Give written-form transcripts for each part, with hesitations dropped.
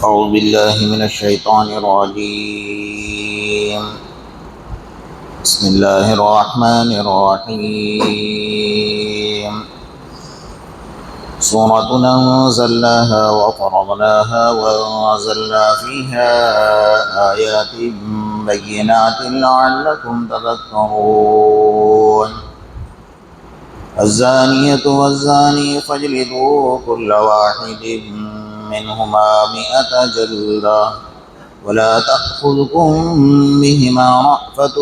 أعوذ بالله من الشيطان الرجيم. بسم الله الرحمن الرحيم. سورة أنزلناها وفرضناها وأنزلنا فيها آيات بينات لعلكم تذكرون. الزانية والزاني فاجلدوا كل واحد منهما 100 جلدة ولا تأخذكم بهما رأفة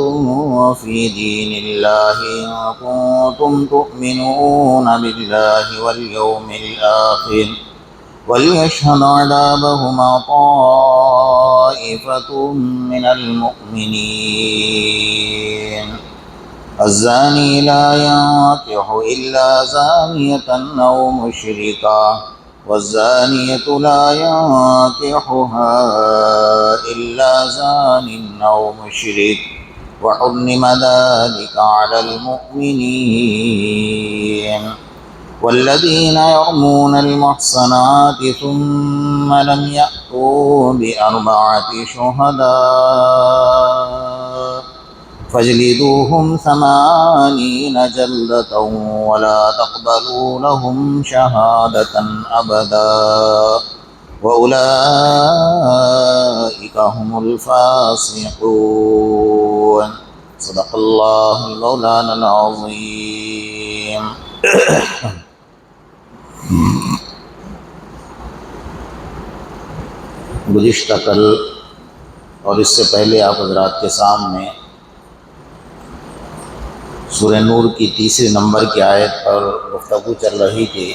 في دين الله إن كنتم تؤمنون بالله واليوم الآخر وليشهد عذابهما طائفة من المؤمنين. الزاني لا ينكح إلا زانية أو مشركا والزانية لا ينكحها إلا زان أو مشرك وحرم ذلك على المؤمنين. والذين يرمون المحصنات ثم لم يأتوا ب4 شهداء فاجلدوهم 80 جلدة ولا تقبلوا لهم شهادة أبدا وأولئك هم الفاسقون. صدق الله المولانا العظيم. گزشتہ کل اور اس سے پہلے آپ حضرات کے سامنے سورہ نور کی 3 نمبر کی آیت پر گفتگو چل رہی تھی.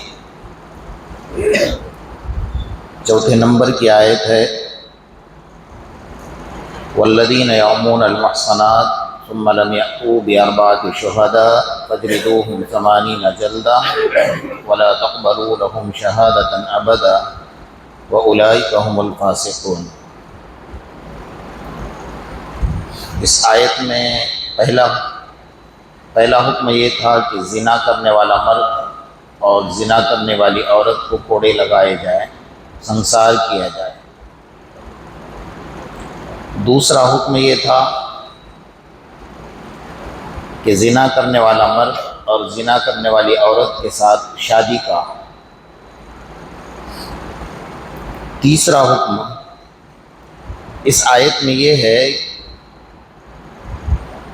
4 نمبر کی آیت ہے والذین یرمون المحصنات ثم لم یأتوا ب4 شهداء فاجلدوهم 80 جلدة ولا تقبلوا لهم شهادة أبدا وأولئك هم الفاسقون. اس آیت میں پہلا حکم یہ تھا کہ زنا کرنے والا مرد اور زنا کرنے والی عورت کو کوڑے لگائے جائیں، سنسار کیا جائے. دوسرا حکم یہ تھا کہ زنا کرنے والا مرد اور زنا کرنے والی عورت کے ساتھ شادی کا. تیسرا حکم اس آیت میں یہ ہے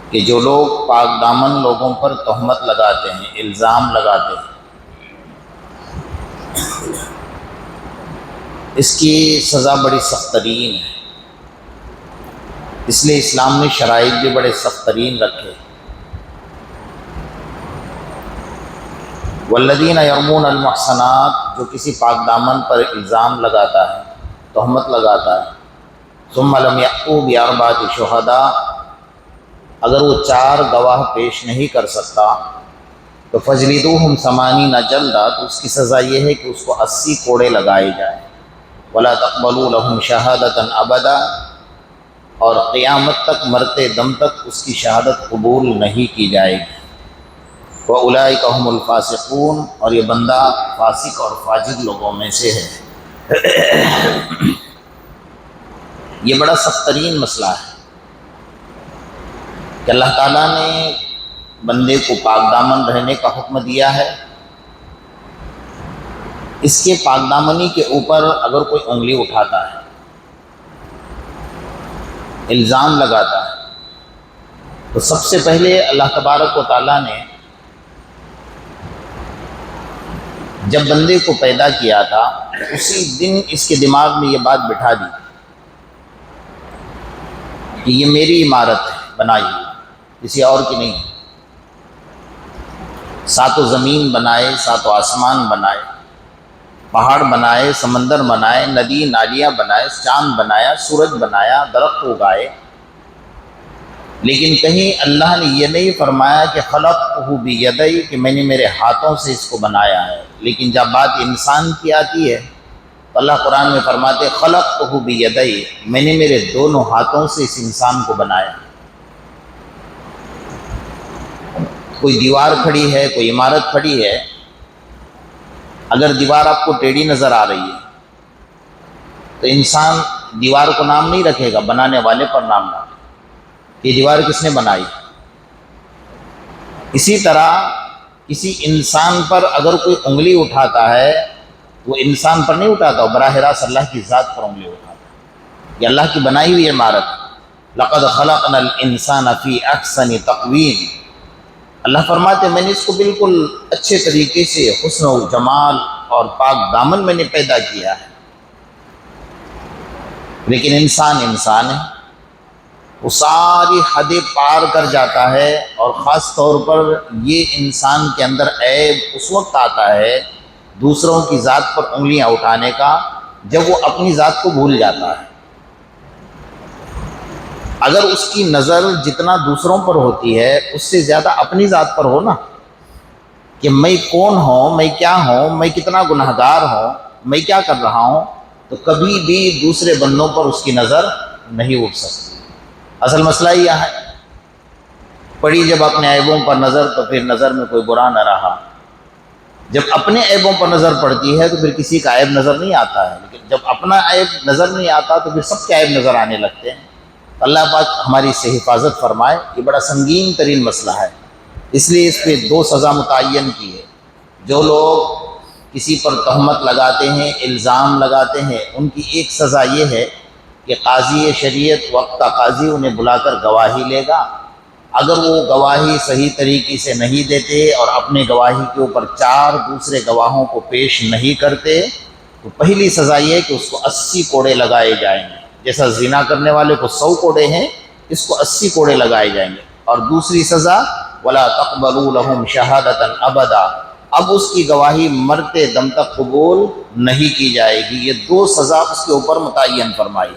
کہ جو لوگ پاک دامن لوگوں پر تہمت لگاتے ہیں، الزام لگاتے ہیں، اس کی سزا بڑی سخت ترین ہے. اس لیے اسلام نے شرائط بھی بڑے سخت ترین رکھے. والذین یرمون المحصنات، جو کسی پاک دامن پر الزام لگاتا ہے، تہمت لگاتا ہے، ثم لم یأتوا ب4 شهداء، اگر وہ 4 گواہ پیش نہیں کر سکتا تو فجلدوہم 80 جلدہ، تو اس کی سزا یہ ہے کہ اس کو 80 کوڑے لگائے جائیں. ولا تقبلوا لهم شہادۃ ابدا، اور قیامت تک، مرتے دم تک اس کی شہادت قبول نہیں کی جائے گی. وَأُولَئِكَ هُمُ الْفَاسِقُونَ، اور یہ بندہ فاسق اور فاجر لوگوں میں سے ہے. یہ بڑا سخت ترین مسئلہ ہے کہ اللہ تعالیٰ نے بندے کو پاک دامن رہنے کا حکم دیا ہے. اس کے پاک دامنی کے اوپر اگر کوئی انگلی اٹھاتا ہے، الزام لگاتا ہے، تو سب سے پہلے اللہ تبارک و تعالیٰ نے جب بندے کو پیدا کیا تھا اسی دن اس کے دماغ میں یہ بات بٹھا دی کہ یہ میری عمارت ہے بنائی ہوئی، کسی اور کی نہیں. 7 زمین بنائے، 7 آسمان بنائے، پہاڑ بنائے، سمندر بنائے، ندی نالیاں بنائے، چاند بنایا، سورج بنایا، درخت اگائے. لیکن کہیں اللہ نے یہ نہیں فرمایا کہ خلقتہ بیدی، کہ میں نے میرے ہاتھوں سے اس کو بنایا ہے. لیکن جب بات انسان کی آتی ہے تو اللہ قرآن میں فرماتے خلقتہ بیدی، میں نے میرے دونوں ہاتھوں سے اس انسان کو بنایا. کوئی دیوار کھڑی ہے، کوئی عمارت کھڑی ہے، اگر دیوار آپ کو ٹیڑھی نظر آ رہی ہے تو انسان دیوار کو نام نہیں رکھے گا، بنانے والے پر نام رکھے کہ یہ دیوار کس نے بنائی۔ اسی طرح کسی انسان پر اگر کوئی انگلی اٹھاتا ہے، وہ انسان پر نہیں اٹھاتا، وہ براہ راست اللہ کی ذات پر انگلی اٹھاتا ہے۔ یہ اللہ کی بنائی ہوئی عمارت۔ لقد خلقنا الانسان فی احسن تقویم، اللہ فرماتے ہیں میں نے اس کو بالکل اچھے طریقے سے حسن و جمال اور پاک دامن میں نے پیدا کیا ہے، لیکن انسان ہے، وہ ساری حدیں پار کر جاتا ہے، اور خاص طور پر یہ انسان کے اندر عیب اس وقت آتا ہے دوسروں کی ذات پر انگلیاں اٹھانے کا، جب وہ اپنی ذات کو بھول جاتا ہے۔ اگر اس کی نظر جتنا دوسروں پر ہوتی ہے اس سے زیادہ اپنی ذات پر ہو نا، کہ میں کون ہوں، میں کیا ہوں، میں کتنا گنہگار ہوں، میں کیا کر رہا ہوں، تو کبھی بھی دوسرے بندوں پر اس کی نظر نہیں اٹھ سکتی۔ اصل مسئلہ یہ ہے، پڑی جب اپنے عیبوں پر نظر تو پھر نظر میں کوئی برا نہ رہا۔ جب اپنے عیبوں پر نظر پڑتی ہے تو پھر کسی کا عیب نظر نہیں آتا ہے، لیکن جب اپنا عیب نظر نہیں آتا تو پھر سب کے عیب نظر آنے لگتے ہیں۔ اللہ پاک ہماری اس سے حفاظت فرمائے۔ یہ بڑا سنگین ترین مسئلہ ہے، اس لیے اس پہ 2 سزا متعین کی ہے۔ جو لوگ کسی پر تہمت لگاتے ہیں، الزام لگاتے ہیں، ان کی ایک سزا یہ ہے کہ قاضی شریعت وقت کا قاضی انہیں بلا کر گواہی لے گا۔ اگر وہ گواہی صحیح طریقے سے نہیں دیتے اور اپنے گواہی کے اوپر 4 دوسرے گواہوں کو پیش نہیں کرتے تو پہلی سزا یہ ہے کہ اس کو 80 کوڑے لگائے جائیں گے۔ جیسا زنا کرنے والے کو 100 کوڑے ہیں، اس کو 80 کوڑے لگائے جائیں گے۔ اور دوسری سزا وَلَا تَقْبَلُوا لَهُمْ شَهَادَةً أَبَدًا، اب اس کی گواہی مرتے دم تک قبول نہیں کی جائے گی۔ یہ 2 سزا اس کے اوپر متعین فرمائی۔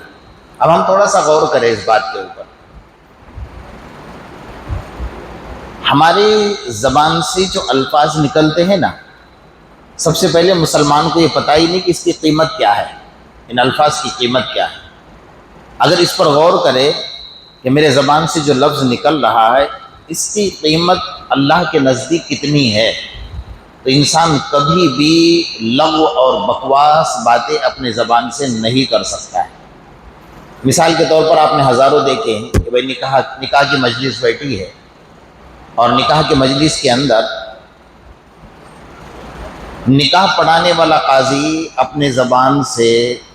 اب ہم تھوڑا سا غور کریں اس بات کے اوپر۔ ہماری زبان سے جو الفاظ نکلتے ہیں نا، سب سے پہلے مسلمان کو یہ پتہ ہی نہیں کہ اس کی قیمت کیا ہے، ان الفاظ کی قیمت کیا ہے۔ اگر اس پر غور کرے کہ میرے زبان سے جو لفظ نکل رہا ہے اس کی قیمت اللہ کے نزدیک کتنی ہے، تو انسان کبھی بھی لغو اور بکواس باتیں اپنے زبان سے نہیں کر سکتا ہے۔ مثال کے طور پر آپ نے ہزاروں دیکھے ہیں کہ بھائی نکاح کی مجلس بیٹھی ہے، اور نکاح کے مجلس کے اندر نکاح پڑھانے والا قاضی اپنے زبان سے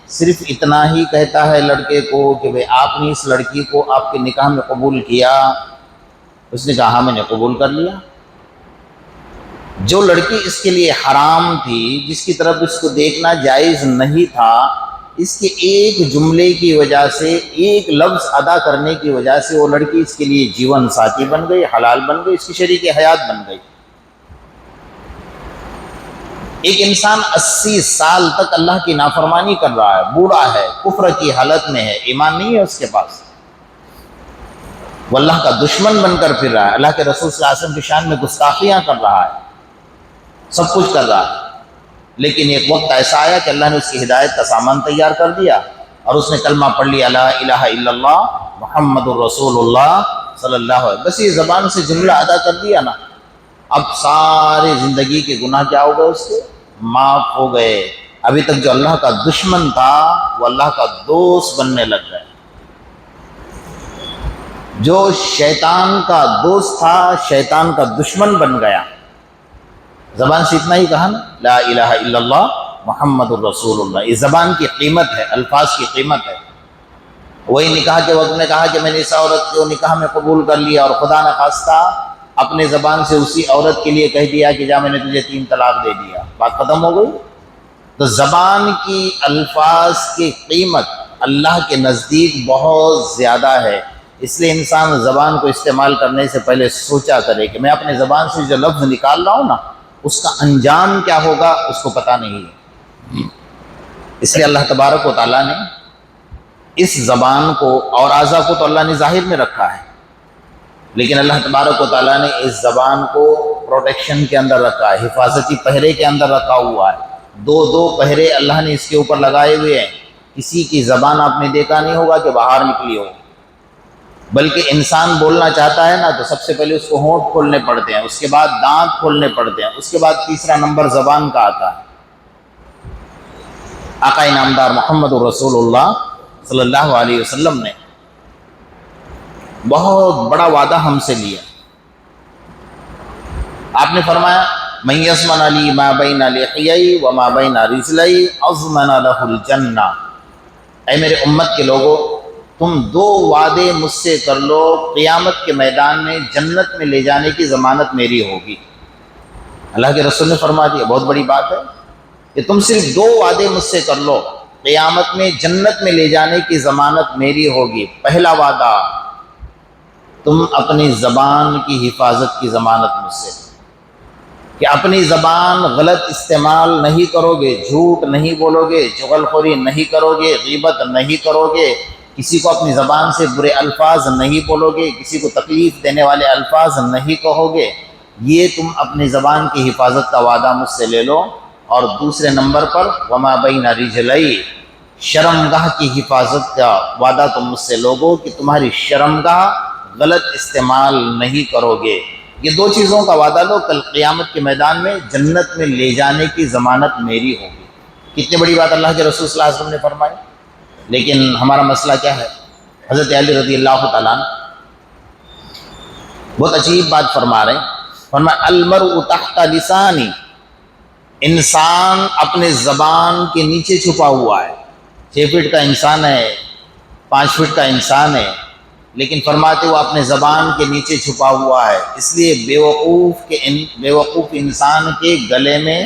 صرف اتنا ہی کہتا ہے لڑکے کو کہ بھئی آپ نے اس لڑکی کو آپ کے نکاح میں قبول کیا؟ اس نے کہا ہاں میں نے قبول کر لیا۔ جو لڑکی اس کے لیے حرام تھی، جس کی طرف اس کو دیکھنا جائز نہیں تھا، اس کے ایک جملے کی وجہ سے، ایک لفظ ادا کرنے کی وجہ سے وہ لڑکی اس کے لیے جیون ساتھی بن گئی، حلال بن گئی، اس کی شریک حیات بن گئی۔ ایک انسان 80 سال تک اللہ کی نافرمانی کر رہا ہے، بوڑھا ہے، کفر کی حالت میں ہے، ایمان نہیں ہے اس کے پاس، وہ اللہ کا دشمن بن کر پھر رہا ہے، اللہ کے رسول صلی اللہ علیہ وسلم کی شان میں گستاخیاں کر رہا ہے، سب کچھ کر رہا ہے۔ لیکن ایک وقت ایسا آیا کہ اللہ نے اس کی ہدایت کا سامان تیار کر دیا اور اس نے کلمہ پڑھ لیا، لا الہ الا اللہ محمد الرسول اللہ صلی اللہ علیہ وسلم، بس یہ زبان سے جملہ ادا کر دیا نا، اب سارے زندگی کے گناہ کیا ہو گئے، اس کے معاف ہو گئے۔ ابھی تک جو اللہ کا دشمن تھا وہ اللہ کا دوست بننے لگ گئے، جو شیطان کا دوست تھا شیطان کا دشمن بن گیا۔ زبان سے اتنا ہی کہا نا، لا الہ الا اللہ محمد الرسول اللہ، یہ زبان کی قیمت ہے، الفاظ کی قیمت ہے۔ وہی نکاح کے وقت میں کہا کہ میں نے اس عورت کو نکاح میں قبول کر لیا، اور خدا نخواستہ اپنے زبان سے اسی عورت کے لیے کہہ دیا کہ جا میں نے تجھے 3 طلاق دے دیا، بات ختم ہو گئی۔ تو زبان کی الفاظ کی قیمت اللہ کے نزدیک بہت زیادہ ہے، اس لیے انسان زبان کو استعمال کرنے سے پہلے سوچا کرے کہ میں اپنے زبان سے جو لفظ نکال رہا ہوں نا اس کا انجام کیا ہوگا اس کو پتہ نہیں ہے۔ اس لیے اللہ تبارک و تعالیٰ نے اس زبان کو، اور اعضاء کو تو اللہ نے ظاہر میں رکھا ہے، لیکن اللہ تبارک و تعالیٰ نے اس زبان کو پروٹیکشن کے اندر رکھا ہے، حفاظتی پہرے کے اندر رکھا ہوا ہے۔ 2 پہرے اللہ نے اس کے اوپر لگائے ہوئے ہیں۔ کسی کی زبان آپ نے دیکھا نہیں ہوگا کہ باہر نکلی ہو، بلکہ انسان بولنا چاہتا ہے نا تو سب سے پہلے اس کو ہونٹ کھولنے پڑتے ہیں، اس کے بعد دانت کھولنے پڑتے ہیں، اس کے بعد تیسرا نمبر زبان کا آتا ہے۔ آقا انعامدار محمد رسول اللہ صلی اللہ علیہ وسلم نے بہت بڑا وعدہ ہم سے لیا. آپ نے فرمایا من یضمن لی ما بین لحیی وما بین رجلی اضمن لہ الجنہ. اے میرے امت کے لوگوں، تم 2 وعدے مجھ سے کر لو، قیامت کے میدان میں جنت میں لے جانے کی ضمانت میری ہوگی. اللہ کے رسول نے فرما دیا، بہت بڑی بات ہے کہ تم صرف 2 وعدے مجھ سے کر لو، قیامت میں جنت میں لے جانے کی ضمانت میری ہوگی. پہلا وعدہ، تم اپنی زبان کی حفاظت کی ضمانت مجھ سے، کہ اپنی زبان غلط استعمال نہیں کرو گے، جھوٹ نہیں بولو گے، جغل خوری نہیں کرو گے، غیبت نہیں کرو گے، کسی کو اپنی زبان سے برے الفاظ نہیں بولو گے، کسی کو تکلیف دینے والے الفاظ نہیں کہو گے. یہ تم اپنی زبان کی حفاظت کا وعدہ مجھ سے لے لو. اور دوسرے نمبر پر وما بین رجلی، شرمگاہ کی حفاظت کا وعدہ تم مجھ سے لوگو کہ تمہاری شرمگاہ غلط استعمال نہیں کرو گے. یہ 2 چیزوں کا وعدہ لو، کل قیامت کے میدان میں جنت میں لے جانے کی ضمانت میری ہوگی. کتنی بڑی بات اللہ کے رسول صلی اللہ علیہ وسلم نے فرمائی. لیکن ہمارا مسئلہ کیا ہے؟ حضرت علی رضی اللہ تعالیٰ عنہ بہت عجیب بات فرما رہے ہیں. فرمایا المرء تحت لسانی، انسان اپنے زبان کے نیچے چھپا ہوا ہے. 6 فٹ کا انسان ہے، 5 فٹ کا انسان ہے، لیکن فرماتے وہ اپنے زبان کے نیچے چھپا ہوا ہے. اس لیے بیوقوف انسان کے گلے میں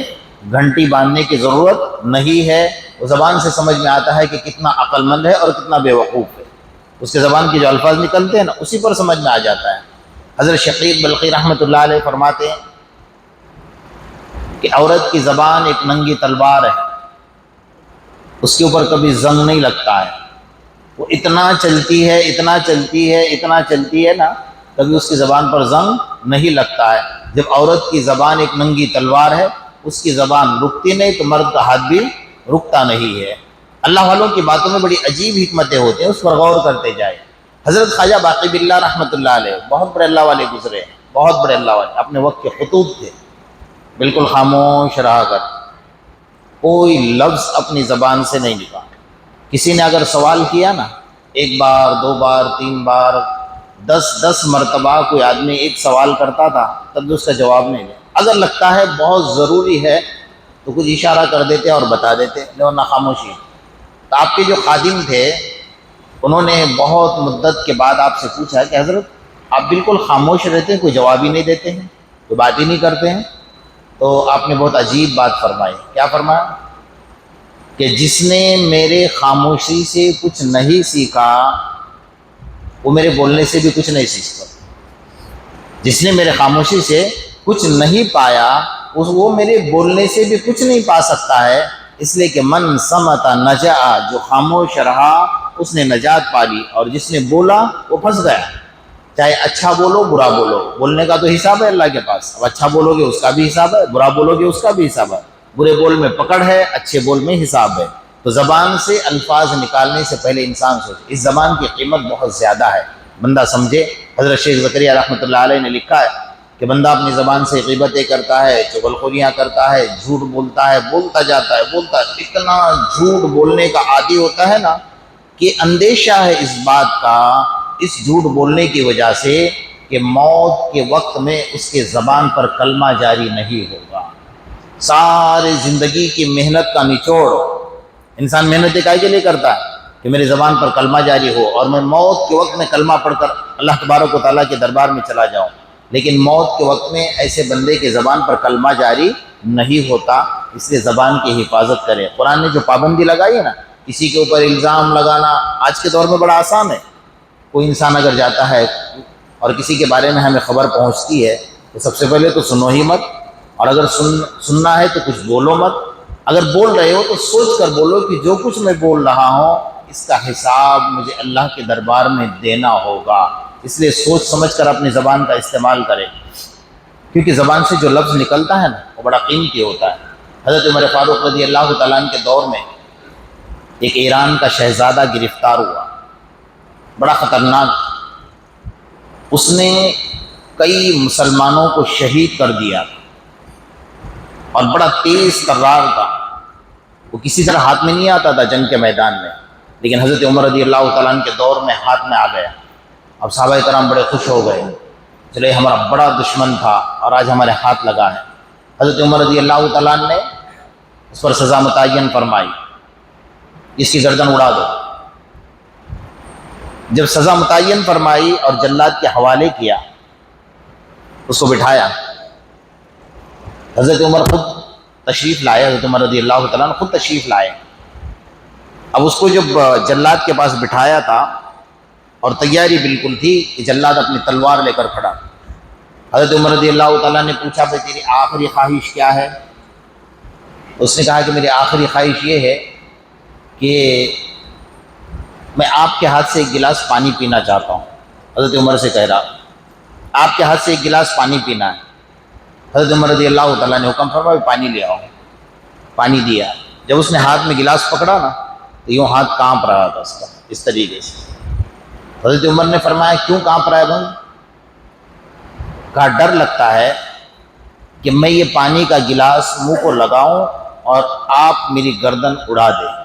گھنٹی باندھنے کی ضرورت نہیں ہے. وہ زبان سے سمجھ میں آتا ہے کہ کتنا عقل مند ہے اور کتنا بیوقوف ہے. اس کے زبان کی جو الفاظ نکلتے ہیں نا، اسی پر سمجھ میں آ جاتا ہے. حضرت شقیق بلخی رحمۃ اللہ علیہ فرماتے ہیں کہ عورت کی زبان ایک ننگی تلوار ہے، اس کے اوپر کبھی زنگ نہیں لگتا ہے. وہ اتنا چلتی ہے، اتنا چلتی ہے، اتنا چلتی ہے نا، کبھی اس کی زبان پر زنگ نہیں لگتا ہے. جب عورت کی زبان ایک ننگی تلوار ہے، اس کی زبان رکتی نہیں تو مرد کا ہاتھ بھی رکتا نہیں ہے. اللہ والوں کی باتوں میں بڑی عجیب حکمتیں ہوتی ہیں، اس پر غور کرتے جائے. حضرت خواجہ باقی باللہ رحمۃ اللہ علیہ بہت بڑے اللہ والے گزرے، بہت بڑے اللہ والے، اپنے وقت کے خطوط تھے. بالکل خاموش رہا کر، کوئی لفظ اپنی زبان سے نہیں نکلا. کسی نے اگر سوال کیا نا، 1 بار 2 بار 3 بار 10 مرتبہ کوئی آدمی ایک سوال کرتا تھا، تب بھی اس کا جواب نہیں دیا. اگر لگتا ہے بہت ضروری ہے تو کچھ اشارہ کر دیتے اور بتا دیتے، ورنہ خاموشی. تو آپ کے جو خادم تھے، انہوں نے بہت مدت کے بعد آپ سے پوچھا کہ حضرت آپ بالکل خاموش رہتے ہیں، کوئی جواب ہی نہیں دیتے ہیں، کوئی بات ہی نہیں کرتے ہیں. تو آپ نے بہت عجیب بات فرمائی. کیا فرمایا؟ کہ جس نے میرے خاموشی سے کچھ نہیں سیکھا، وہ میرے بولنے سے بھی کچھ نہیں سیکھتا. جس نے میرے خاموشی سے کچھ نہیں پایا، وہ میرے بولنے سے بھی کچھ نہیں پا سکتا ہے. اس لیے کہ من صمت نجا، جو خاموش رہا اس نے نجات پا لی، اور جس نے بولا وہ پھنس گیا. چاہے اچھا بولو برا بولو، بولنے کا تو حساب ہے اللہ کے پاس. اب اچھا بولو گے اس کا بھی حساب ہے، برا بولو گے اس کا بھی حساب ہے. برے بول میں پکڑ ہے، اچھے بول میں حساب ہے. تو زبان سے الفاظ نکالنے سے پہلے انسان سوچے. اس زبان کی قیمت بہت زیادہ ہے، بندہ سمجھے. حضرت شیخ زکریا رحمۃ اللہ علیہ نے لکھا ہے کہ بندہ اپنی زبان سے غیبتیں کرتا ہے، چغل خوریاں کرتا ہے، جھوٹ بولتا ہے، بولتا جاتا ہے، بولتا ہے. اتنا جھوٹ بولنے کا عادی ہوتا ہے نا کہ اندیشہ ہے اس بات کا، اس جھوٹ بولنے کی وجہ سے، کہ موت کے وقت میں اس کے زبان پر کلمہ جاری نہیں ہوگا. ساری زندگی کی محنت کا نچوڑ، انسان محنت کائے کے لیے کرتا ہے کہ میری زبان پر کلمہ جاری ہو اور میں موت کے وقت میں کلمہ پڑھ کر اللہ تبارک و تعالیٰ کے دربار میں چلا جاؤں. لیکن موت کے وقت میں ایسے بندے کے زبان پر کلمہ جاری نہیں ہوتا. اس لیے زبان کی حفاظت کرے. قرآن نے جو پابندی لگائی ہے نا، کسی کے اوپر الزام لگانا آج کے دور میں بڑا آسان ہے. کوئی انسان اگر جاتا ہے اور کسی کے بارے میں ہمیں خبر پہنچتی ہے تو سب سے پہلے تو سنو ہی مت، اور اگر سننا ہے تو کچھ بولو مت. اگر بول رہے ہو تو سوچ کر بولو کہ جو کچھ میں بول رہا ہوں اس کا حساب مجھے اللہ کے دربار میں دینا ہوگا. اس لیے سوچ سمجھ کر اپنی زبان کا استعمال کرے، کیونکہ زبان سے جو لفظ نکلتا ہے نا وہ بڑا قیمتی ہوتا ہے. حضرت عمر فاروق رضی اللہ تعالیٰ عنہ کے دور میں ایک ایران کا شہزادہ گرفتار ہوا، بڑا خطرناک. اس نے کئی مسلمانوں کو شہید کر دیا اور بڑا تیز ترار تھا. وہ کسی طرح ہاتھ میں نہیں آتا تھا جنگ کے میدان میں، لیکن حضرت عمر رضی اللہ تعالیٰ عنہ کے دور میں ہاتھ میں آ گیا۔ اب صحابہ کرام بڑے خوش ہو گئے، چلے ہمارا بڑا دشمن تھا اور آج ہمارے ہاتھ لگا ہے۔ حضرت عمر رضی اللہ تعالیٰ عنہ نے اس پر سزا متعین فرمائی، اس کی گردن اڑا دو۔ جب سزا متعین فرمائی اور جلاد کے حوالے کیا، اس کو بٹھایا، حضرت عمر خود تشریف لائے، حضرت عمر رضی اللہ تعالیٰ عنہ خود تشریف لائے۔ اب اس کو جب جلاد کے پاس بٹھایا تھا اور تیاری بالکل تھی کہ جلاد اپنی تلوار لے کر کھڑا، حضرت عمر رضی اللہ تعالیٰ نے پوچھا بھائی تیری آخری خواہش کیا ہے؟ اس نے کہا کہ میری آخری خواہش یہ ہے کہ میں آپ کے ہاتھ سے ایک گلاس پانی پینا چاہتا ہوں۔ حضرت عمر سے کہہ رہا آپ کے ہاتھ سے ایک گلاس پانی پینا ہے۔ حضرت عمر رضی اللہ تعالیٰ نے حکم فرمایا پانی لے آؤ۔ پانی دیا۔ جب اس نے ہاتھ میں گلاس پکڑا نا تو یوں ہاتھ کانپ رہا تھا اس کا، اس طریقے سے۔ حضرت عمر نے فرمایا کیوں کانپ رہا ہے بھائی؟ کہا ڈر لگتا ہے کہ میں یہ پانی کا گلاس منہ کو لگاؤں اور آپ میری گردن اڑا دیں۔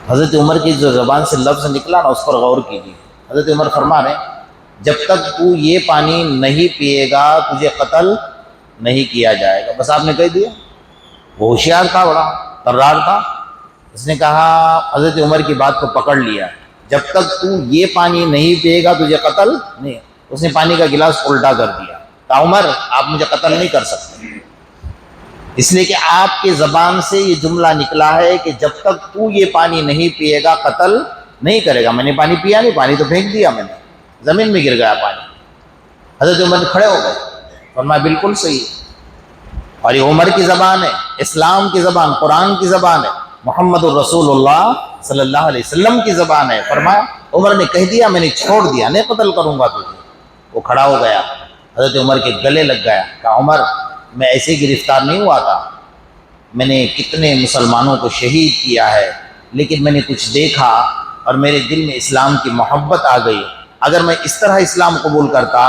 حضرت عمر کی جو زبان سے لفظ نکلا نا اس پر غور کیجیے۔ حضرت عمر فرما رہے ہیں جب تک تو یہ پانی نہیں پیے گا تجھے قتل نہیں کیا جائے گا۔ بس آپ نے کہہ دیا۔ وہ ہوشیار تھا، بڑا طرار تھا، اس نے کہا حضرت عمر کی بات کو پکڑ لیا، جب تک تو یہ پانی نہیں پیے گا تجھے قتل نہیں۔ اس نے پانی کا گلاس الٹا کر دیا، کہا عمر آپ مجھے قتل نہیں کر سکتے، اس لیے کہ آپ کے زبان سے یہ جملہ نکلا ہے کہ جب تک تو یہ پانی نہیں پیے گا قتل نہیں کرے گا۔ میں نے پانی پیا نہیں، پانی تو پھینک دیا میں نے، زمین میں گر گیا پانی۔ حضرت عمر کھڑے ہو گئے، فرمایا بالکل صحیح، اور یہ عمر کی زبان ہے، اسلام کی زبان، قرآن کی زبان ہے، محمد الرسول اللہ صلی اللہ علیہ وسلم کی زبان ہے۔ فرمایا عمر نے کہہ دیا میں نے چھوڑ دیا، نہیں قتل کروں گا تجھے۔ وہ کھڑا ہو گیا، حضرت عمر کے گلے لگ گیا، کہا عمر میں ایسے گرفتار نہیں ہوا تھا، میں نے کتنے مسلمانوں کو شہید کیا ہے، لیکن میں نے کچھ دیکھا اور میرے دل میں اسلام کی محبت آ گئی۔ اگر میں اس طرح اسلام قبول کرتا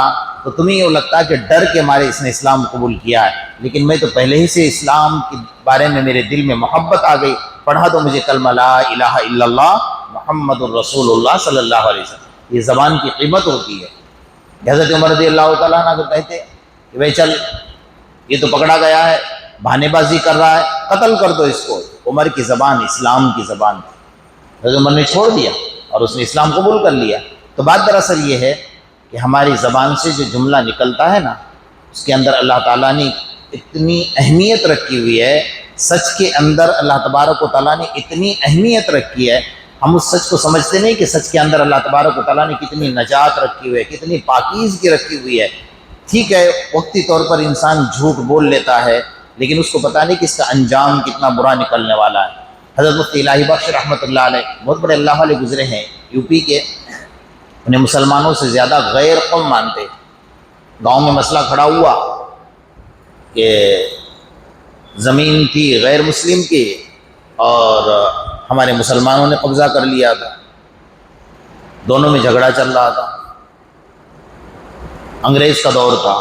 تو تمہیں یہ لگتا کہ ڈر کے مارے اس نے اسلام قبول کیا ہے، لیکن میں تو پہلے ہی سے اسلام کے بارے میں میرے دل میں محبت آ گئی، پڑھا تو مجھے کلمہ لا الہ الا اللہ محمد الرسول اللہ صلی اللہ علیہ وسلم۔ یہ زبان کی قیمت ہوتی ہے۔ حضرت عمر رضی اللہ تعالیٰ عنہ کو کہتے کہ بھائی چل یہ تو پکڑا گیا ہے، بہانے بازی کر رہا ہے، قتل کر دو اس کو۔ عمر کی زبان اسلام کی زبان تھی، حضرت عمر نے چھوڑ دیا اور اس نے اسلام قبول کر لیا۔ تو بات دراصل یہ ہے کہ ہماری زبان سے جو جملہ نکلتا ہے نا اس کے اندر اللہ تعالیٰ نے اتنی اہمیت رکھی ہوئی ہے، سچ کے اندر اللہ تبارک و تعالیٰ نے اتنی اہمیت رکھی ہے، ہم اس سچ کو سمجھتے نہیں کہ سچ کے اندر اللہ تبارک و تعالیٰ نے کتنی نجات رکھی ہوئی ہے، کتنی پاکیزگی رکھی ہوئی ہے۔ ٹھیک ہے وقتی طور پر انسان جھوٹ بول لیتا ہے، لیکن اس کو پتہ نہیں کہ اس کا انجام کتنا برا نکلنے والا ہے۔ حضرت مفتی الہی بخش رحمۃ اللہ علیہ بہت بڑے اللہ والے گزرے ہیں یو پی کے، انہیں مسلمانوں سے زیادہ غیر قوم مانتے۔ گاؤں میں مسئلہ کھڑا ہوا کہ زمین تھی غیر مسلم کی اور ہمارے مسلمانوں نے قبضہ کر لیا تھا، دونوں میں جھگڑا چل رہا تھا، انگریز کا دور تھا۔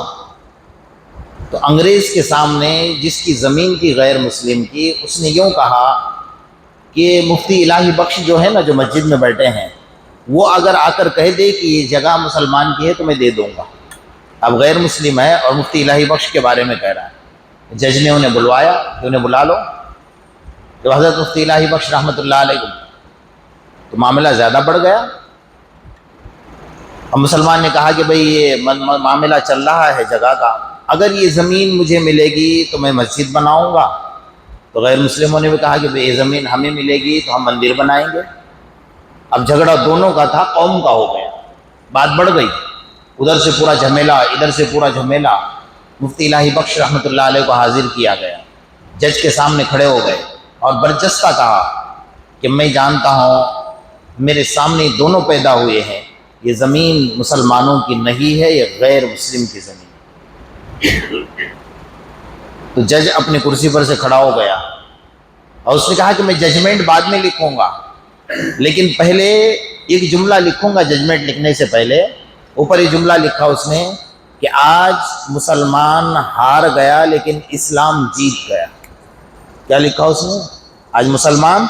تو انگریز کے سامنے جس کی زمین تھی غیر مسلم کی، اس نے یوں کہا کہ مفتی الہی بخش جو ہے نا جو مسجد میں بیٹھے ہیں، وہ اگر آ کر کہہ دے کہ یہ جگہ مسلمان کی ہے تو میں دے دوں گا۔ اب غیر مسلم ہے اور مفتی الہی بخش کے بارے میں کہہ رہا ہے۔ جج نے انہیں بلوایا کہ انہیں بلا لو۔ تو حضرت مفتی الہی بخش رحمۃ اللہ علیہ تو معاملہ زیادہ بڑھ گیا۔ اب مسلمان نے کہا کہ بھئی یہ معاملہ چل رہا ہے جگہ کا، اگر یہ زمین مجھے ملے گی تو میں مسجد بناؤں گا۔ تو غیر مسلموں نے بھی کہا کہ بھئی یہ زمین ہمیں ملے گی تو ہم مندر بنائیں گے۔ اب جھگڑا دونوں کا تھا، قوم کا ہو گیا، بات بڑھ گئی، ادھر سے پورا جھمیلا ادھر سے پورا جھمیلا۔ مفتی الہی بخش رحمۃ اللہ علیہ کو حاضر کیا گیا، جج کے سامنے کھڑے ہو گئے اور برجستہ کہا کہ میں جانتا ہوں میرے سامنے دونوں پیدا ہوئے ہیں، یہ زمین مسلمانوں کی نہیں ہے، یہ غیر مسلم کی زمین ہے۔ تو جج اپنی کرسی پر سے کھڑا ہو گیا اور اس نے کہا کہ میں ججمنٹ بعد میں لکھوں گا، لیکن پہلے ایک جملہ لکھوں گا ججمنٹ لکھنے سے پہلے۔ اوپر یہ جملہ لکھا اس نے کہ آج مسلمان ہار گیا لیکن اسلام جیت گیا۔ کیا لکھا اس نے؟ آج مسلمان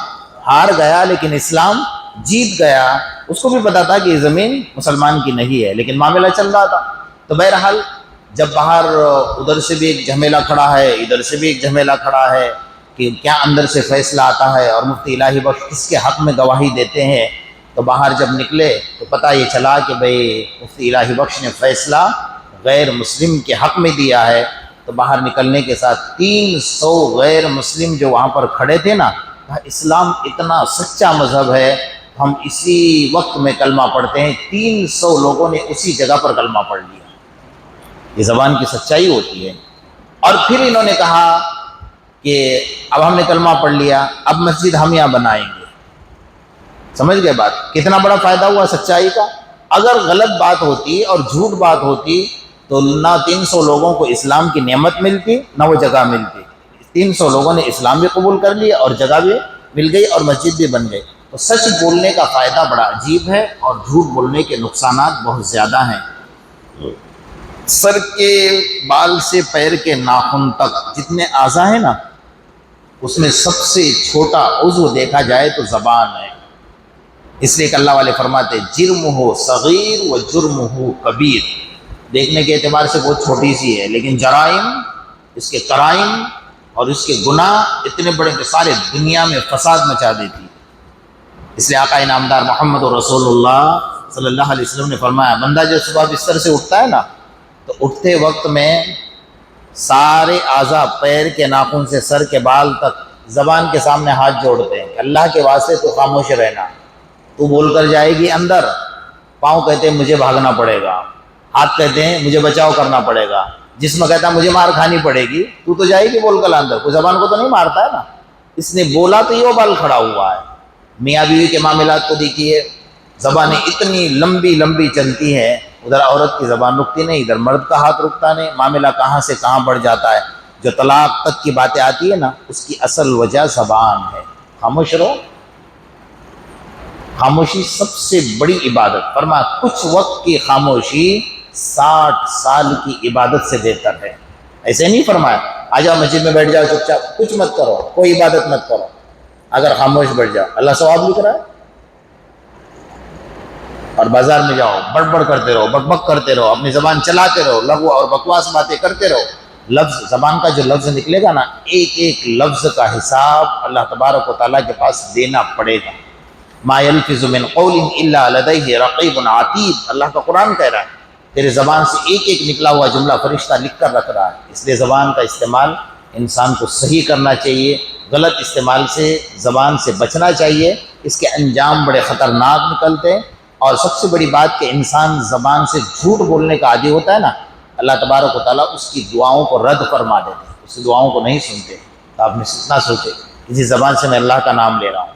ہار گیا لیکن اسلام جیت گیا. اس کو بھی پتا تھا کہ یہ زمین مسلمان کی نہیں ہے لیکن معاملہ چل رہا تھا. تو بہرحال جب باہر ادھر سے بھی ایک جھمیلا کھڑا ہے, ادھر سے بھی ایک جھمیلا کھڑا ہے کہ کیا اندر سے فیصلہ آتا ہے اور مفتی الہی بخش کس کے حق میں گواہی دیتے ہیں, تو باہر جب نکلے تو پتہ یہ چلا کہ بھئی مفتی الہی بخش نے فیصلہ غیر مسلم کے حق میں دیا ہے. تو باہر نکلنے کے ساتھ 300 غیر مسلم جو وہاں پر کھڑے تھے نا, اسلام اتنا سچا مذہب ہے, ہم اسی وقت میں کلمہ پڑھتے ہیں. 300 لوگوں نے اسی جگہ پر کلمہ پڑھ لیا. یہ زبان کی سچائی ہوتی ہے. اور پھر انہوں نے کہا کہ اب ہم نے کلمہ پڑھ لیا, اب مسجد ہم یہاں بنائیں گے. سمجھ گئے بات؟ کتنا بڑا فائدہ ہوا سچائی کا. اگر غلط بات ہوتی اور جھوٹ بات ہوتی تو نہ 300 لوگوں کو اسلام کی نعمت ملتی نہ وہ جگہ ملتی. 300 لوگوں نے اسلام بھی قبول کر لیا اور جگہ بھی مل گئی اور مسجد بھی بن گئی. تو سچ بولنے کا فائدہ بڑا عجیب ہے اور جھوٹ بولنے کے نقصانات بہت زیادہ ہیں. سر کے بال سے پیر کے ناخن تک جتنے اعضاء ہیں نا, اس میں سب سے چھوٹا عضو دیکھا جائے تو زبان ہے. اس لیے کہ اللہ والے فرماتے جرم ہو صغیر و جرم ہو کبیر. دیکھنے کے اعتبار سے بہت چھوٹی سی ہے لیکن جرائم, اس کے کرائم اور اس کے گناہ اتنے بڑے کہ سارے دنیا میں فساد مچا دیتی. اس لیے آقا انعامدار محمد رسول اللہ صلی اللہ علیہ وسلم نے فرمایا, بندہ جو صبح بستر سے اٹھتا ہے نا, تو اٹھتے وقت میں سارے اعضاء پیر کے ناخن سے سر کے بال تک زبان کے سامنے ہاتھ جوڑتے ہیں کہ اللہ کے واسطے تو خاموش رہنا. تو بول کر جائے گی اندر, پاؤں کہتے ہیں مجھے بھاگنا پڑے گا, ہاتھ کہتے ہیں مجھے بچاؤ کرنا پڑے گا, جسم کہتا ہے مجھے مار کھانی پڑے گی. تو جائے گی بول کر اندر, کوئی زبان کو تو نہیں مارتا ہے نا. اس نے بولا تو یہ بال کھڑا ہوا ہے. میاں بیوی کے معاملات کو دیکھیے, زبانیں اتنی لمبی لمبی چلتی ہیں, ادھر عورت کی زبان رکتی نہیں, ادھر مرد کا ہاتھ رکتا نہیں. معاملہ کہاں سے کہاں بڑھ جاتا ہے. جو طلاق تک کی باتیں آتی ہے نا, اس کی اصل وجہ زبان ہے. خاموش رہو. خاموشی سب سے بڑی عبادت. فرما کچھ وقت کی خاموشی 60 سال کی عبادت سے بہتر ہے. ایسے نہیں فرمایا آ جاؤ مسجد میں بیٹھ جاؤ چپ چاپ, کچھ مت کرو, کوئی عبادت مت کرو, اگر خاموش بیٹھ جاؤ اللہ ثواب لکھ رہا ہے. اور بازار میں جاؤ بڑبڑ کرتے رہو, بک بک کرتے رہو, اپنی زبان چلاتے رہو, لغو اور بکواس باتیں کرتے رہو. لفظ, زبان کا جو لفظ نکلے گا نا, ایک ایک لفظ کا حساب اللہ تبارک و تعالیٰ کے پاس دینا پڑے گا. ما یلفظ من قول الا لدیہ رقیب عتید, اللہ کا قرآن کہہ رہا ہے تیرے زبان سے ایک ایک نکلا ہوا جملہ فرشتہ لکھ کر رکھ رہا ہے. اس لیے زبان کا استعمال انسان کو صحیح کرنا چاہیے, غلط استعمال سے زبان سے بچنا چاہیے. اس کے انجام بڑے خطرناک نکلتے ہیں. اور سب سے بڑی بات کہ انسان زبان سے جھوٹ بولنے کا عادی ہوتا ہے نا, اللہ تبارک و تعالیٰ اس کی دعاؤں کو رد فرما دیتے ہیں, اس کی دعاؤں کو نہیں سنتے. تو آپ نے اتنا سوچے کسی زبان سے میں اللہ کا نام لے رہا ہوں,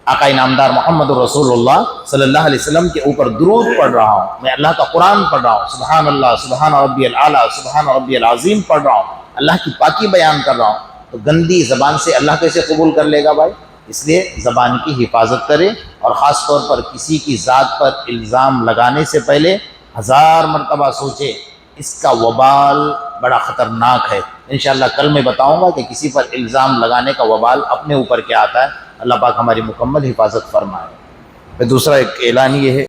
آقا انعامدار محمد رسول اللہ صلی اللہ علیہ وسلم کے اوپر درود پڑھ رہا ہوں, میں اللہ کا قرآن پڑھ رہا ہوں, سبحان اللہ سبحان ربی الاعلیٰ سبحان ربی العظیم پڑھ رہا ہوں, اللہ کی پاکی بیان کر رہا ہوں. تو گندی زبان سے اللہ کیسے قبول کر لے گا بھائی؟ اس لیے زبان کی حفاظت کرے, اور خاص طور پر کسی کی ذات پر الزام لگانے سے پہلے 1000 مرتبہ سوچے. اس کا وبال بڑا خطرناک ہے. انشاءاللہ کل میں بتاؤں گا کہ کسی پر الزام لگانے کا وبال اپنے اوپر کیا آتا ہے. اللہ پاک ہماری مکمل حفاظت فرمائے. دوسرا ایک اعلان یہ ہے